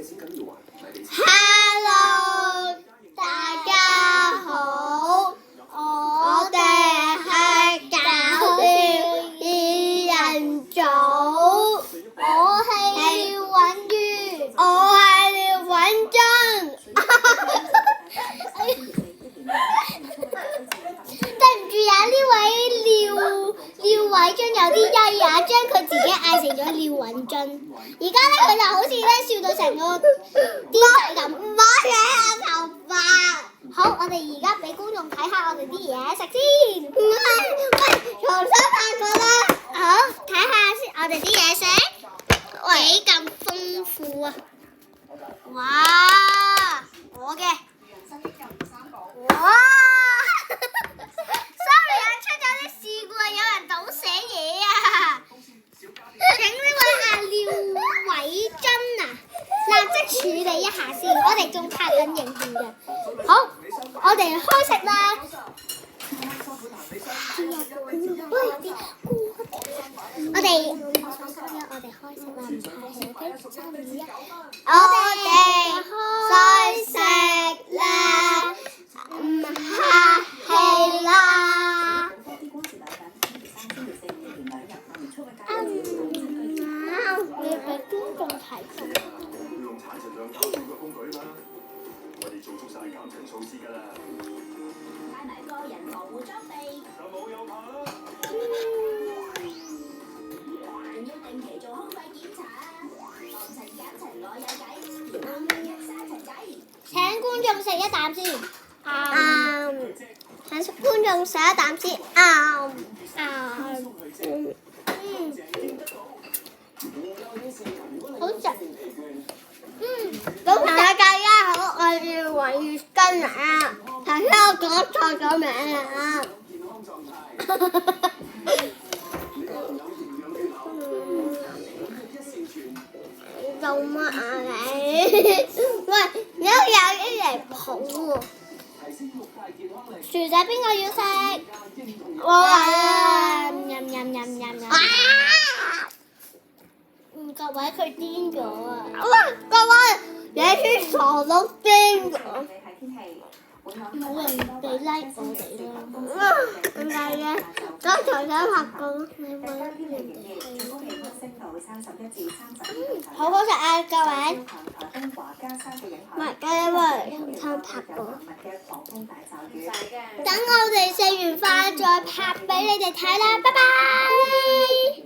Hello， 大家好，我哋係搞笑二人組，我係廖允如，我係廖允珍。對唔住啊，呢位廖偉珍有啲曳啊，將佢自己嗌成咗廖允珍。而家咧佢就好似咧笑到成個癲仔咁，唔好扯下頭髮。好，我哋而家俾觀眾睇下我哋啲嘢食先。喂，重新拍過啦。好，睇下先我哋啲嘢食，幾咁豐富啊！哇，我嘅，哇！sorry 啊，出咗啲事故啊，有人倒瀉嘢啊！請呢位廖偉珍啊，立即處理一下先，我哋仲拍緊影片嘅。好，我哋開食啦！我哋開食啦，唔客氣，3、2、1，我哋開食啦，唔客氣啦。要俾觀眾睇到。我哋做足晒減塵措施㗎啦，帶埋個人防護裝備，就冇有怕啦。仲要定期做空肺檢查啊！防塵減塵我有計，每日沙塵仔。請觀眾食一啖先。請觀眾食一啖先。好食。咁大家好，我係廖允珍啊！頭先我講錯咗名啊！做乜啊你？喂，你有啲離譜喎！薯仔邊個要食？我啊！各位佢癲咗啊！各位，你啲傻佬癲咗！冇人俾 like 我哋啦！點解嘅？剛才想拍過，你問人哋。好好食啊，各位！唔係，因為重新拍過。等我哋食完飯再拍俾你哋睇啦，拜拜！